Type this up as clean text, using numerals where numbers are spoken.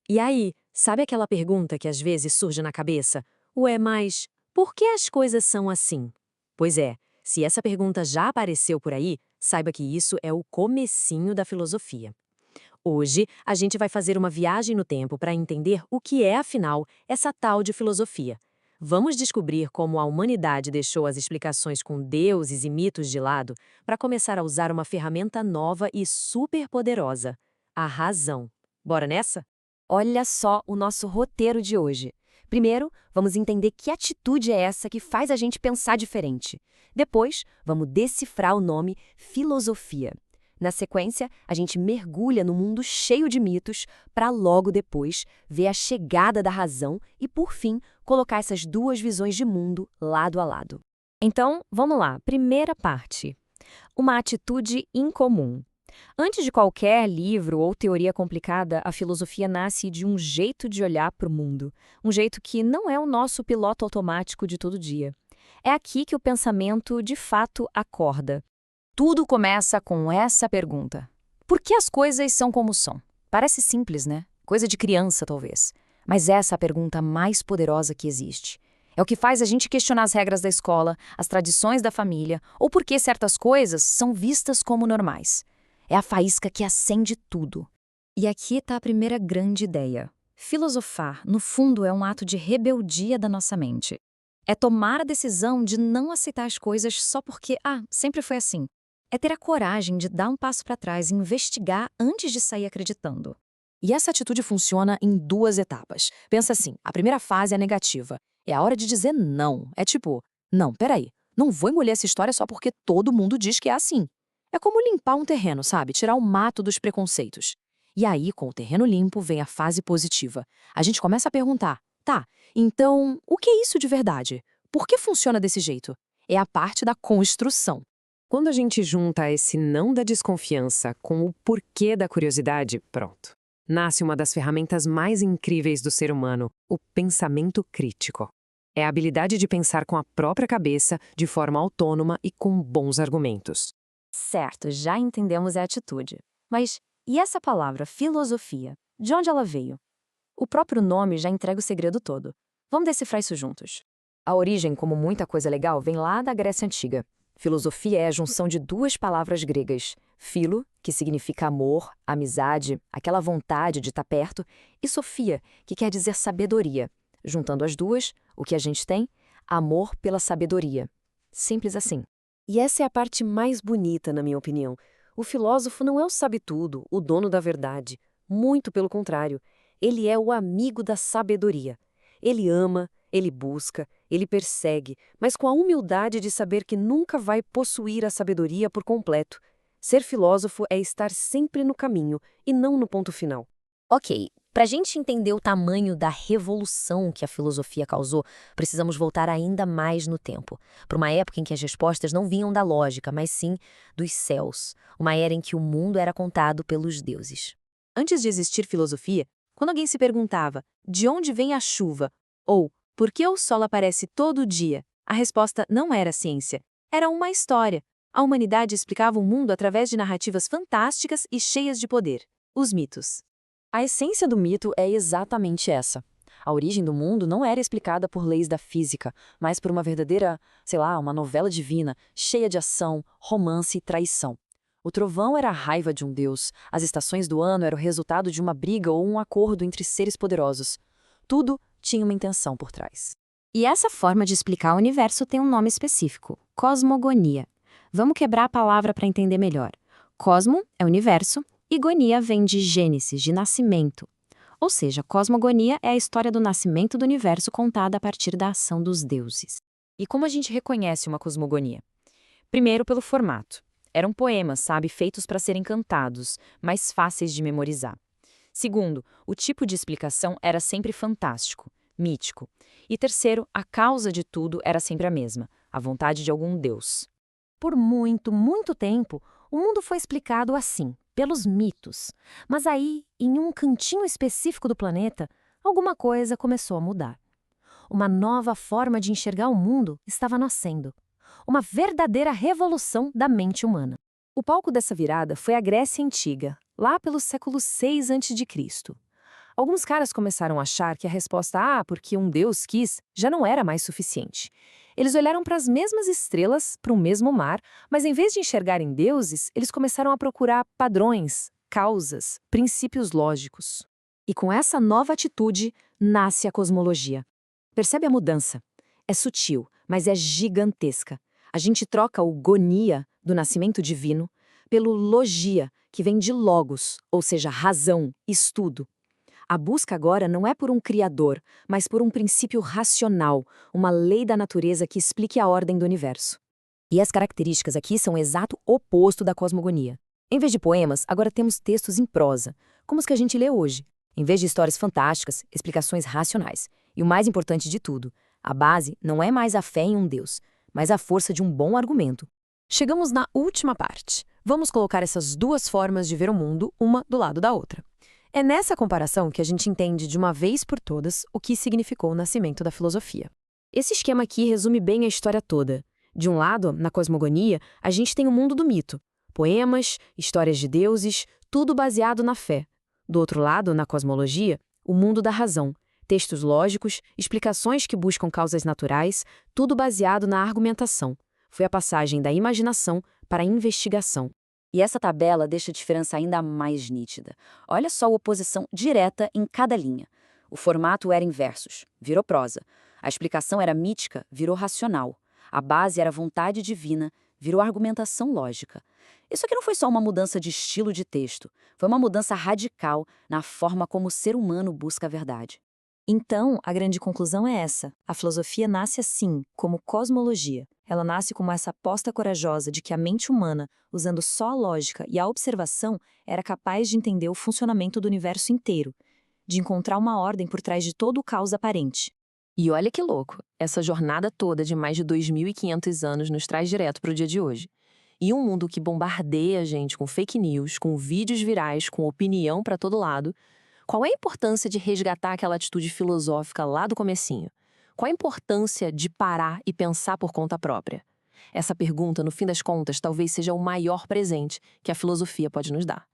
E aí, sabe aquela pergunta que às vezes surge na cabeça? Ué, mas por que as coisas são assim? Pois é, se essa pergunta já apareceu por aí, saiba que isso é o comecinho da filosofia. Hoje, a gente vai fazer uma viagem no tempo para entender o que é, afinal, essa tal de filosofia. Vamos descobrir como a humanidade deixou as explicações com deuses e mitos de lado para começar a usar uma ferramenta nova e super poderosa: a razão. Bora nessa? Olha só o nosso roteiro de hoje. Primeiro, vamos entender que atitude é essa que faz a gente pensar diferente. Depois, vamos decifrar o nome filosofia. Na sequência, a gente mergulha no mundo cheio de mitos para logo depois ver a chegada da razão e, por fim, colocar essas duas visões de mundo lado a lado. Então, vamos lá. Primeira parte. Uma atitude incomum. Antes de qualquer livro ou teoria complicada, a filosofia nasce de um jeito de olhar para o mundo, um jeito que não é o nosso piloto automático de todo dia. É aqui que o pensamento, de fato, acorda. Tudo começa com essa pergunta: por que as coisas são como são? Parece simples, né? Coisa de criança, talvez. Mas essa é a pergunta mais poderosa que existe. É o que faz a gente questionar as regras da escola, as tradições da família, ou por que certas coisas são vistas como normais. É a faísca que acende tudo. E aqui está a primeira grande ideia. Filosofar, no fundo, é um ato de rebeldia da nossa mente. É tomar a decisão de não aceitar as coisas só porque, sempre foi assim. É ter a coragem de dar um passo para trás e investigar antes de sair acreditando. E essa atitude funciona em duas etapas. Pensa assim, a primeira fase é negativa. É a hora de dizer não. É tipo, não, peraí, não vou engolir essa história só porque todo mundo diz que é assim. É como limpar um terreno, sabe? Tirar o mato dos preconceitos. E aí, com o terreno limpo, vem a fase positiva. A gente começa a perguntar, tá, então, o que é isso de verdade? Por que funciona desse jeito? É a parte da construção. Quando a gente junta esse não da desconfiança com o porquê da curiosidade, pronto. Nasce uma das ferramentas mais incríveis do ser humano, o pensamento crítico. É a habilidade de pensar com a própria cabeça, de forma autônoma e com bons argumentos. Certo, já entendemos a atitude. Mas e essa palavra, filosofia? De onde ela veio? O próprio nome já entrega o segredo todo. Vamos decifrar isso juntos. A origem, como muita coisa legal, vem lá da Grécia Antiga. Filosofia é a junção de duas palavras gregas: philo, que significa amor, amizade, aquela vontade de estar perto, e sofia, que quer dizer sabedoria. Juntando as duas, o que a gente tem? Amor pela sabedoria. Simples assim. E essa é a parte mais bonita, na minha opinião. O filósofo não é o sabe-tudo, o dono da verdade. Muito pelo contrário. Ele é o amigo da sabedoria. Ele ama, ele busca, ele persegue, mas com a humildade de saber que nunca vai possuir a sabedoria por completo. Ser filósofo é estar sempre no caminho e não no ponto final. Ok, para a gente entender o tamanho da revolução que a filosofia causou, precisamos voltar ainda mais no tempo, para uma época em que as respostas não vinham da lógica, mas sim dos céus, uma era em que o mundo era contado pelos deuses. Antes de existir filosofia, quando alguém se perguntava de onde vem a chuva ou por que o sol aparece todo dia, a resposta não era ciência, era uma história. A humanidade explicava o mundo através de narrativas fantásticas e cheias de poder: os mitos. A essência do mito é exatamente essa. A origem do mundo não era explicada por leis da física, mas por uma verdadeira, uma novela divina, cheia de ação, romance e traição. O trovão era a raiva de um deus, as estações do ano eram o resultado de uma briga ou um acordo entre seres poderosos. Tudo tinha uma intenção por trás. E essa forma de explicar o universo tem um nome específico: cosmogonia. Vamos quebrar a palavra para entender melhor. Cosmo é universo e gonia vem de Gênesis, de nascimento. Ou seja, cosmogonia é a história do nascimento do universo contada a partir da ação dos deuses. E como a gente reconhece uma cosmogonia? Primeiro, pelo formato. Eram poemas, sabe, feitos para serem cantados, mais fáceis de memorizar. Segundo, o tipo de explicação era sempre fantástico, mítico. E terceiro, a causa de tudo era sempre a mesma: a vontade de algum deus. Por muito, muito tempo, o mundo foi explicado assim, pelos mitos. Mas aí, em um cantinho específico do planeta, alguma coisa começou a mudar. Uma nova forma de enxergar o mundo estava nascendo. Uma verdadeira revolução da mente humana. O palco dessa virada foi a Grécia Antiga, lá pelo século VI a.C. Alguns caras começaram a achar que a resposta porque um Deus quis já não era mais suficiente. Eles olharam para as mesmas estrelas, para o mesmo mar, mas em vez de enxergarem deuses, eles começaram a procurar padrões, causas, princípios lógicos. E com essa nova atitude, nasce a cosmologia. Percebe a mudança? É sutil, mas é gigantesca. A gente troca o gonia, do nascimento divino, pelo logia, que vem de logos, ou seja, razão, estudo. A busca agora não é por um criador, mas por um princípio racional, uma lei da natureza que explique a ordem do universo. E as características aqui são o exato oposto da cosmogonia. Em vez de poemas, agora temos textos em prosa, como os que a gente lê hoje. Em vez de histórias fantásticas, explicações racionais. E o mais importante de tudo, a base não é mais a fé em um Deus, mas a força de um bom argumento. Chegamos na última parte. Vamos colocar essas duas formas de ver o mundo, uma do lado da outra. É nessa comparação que a gente entende de uma vez por todas o que significou o nascimento da filosofia. Esse esquema aqui resume bem a história toda. De um lado, na cosmogonia, a gente tem o mundo do mito. Poemas, histórias de deuses, tudo baseado na fé. Do outro lado, na cosmologia, o mundo da razão. Textos lógicos, explicações que buscam causas naturais, tudo baseado na argumentação. Foi a passagem da imaginação para a investigação. E essa tabela deixa a diferença ainda mais nítida. Olha só a oposição direta em cada linha. O formato era em versos, virou prosa. A explicação era mítica, virou racional. A base era vontade divina, virou argumentação lógica. Isso aqui não foi só uma mudança de estilo de texto, foi uma mudança radical na forma como o ser humano busca a verdade. Então, a grande conclusão é essa. A filosofia nasce assim, como cosmologia. Ela nasce como essa aposta corajosa de que a mente humana, usando só a lógica e a observação, era capaz de entender o funcionamento do universo inteiro, de encontrar uma ordem por trás de todo o caos aparente. E olha que louco, essa jornada toda de mais de 2.500 anos nos traz direto para o dia de hoje. E um mundo que bombardeia a gente com fake news, com vídeos virais, com opinião para todo lado. Qual é a importância de resgatar aquela atitude filosófica lá do comecinho? Qual a importância de parar e pensar por conta própria? Essa pergunta, no fim das contas, talvez seja o maior presente que a filosofia pode nos dar.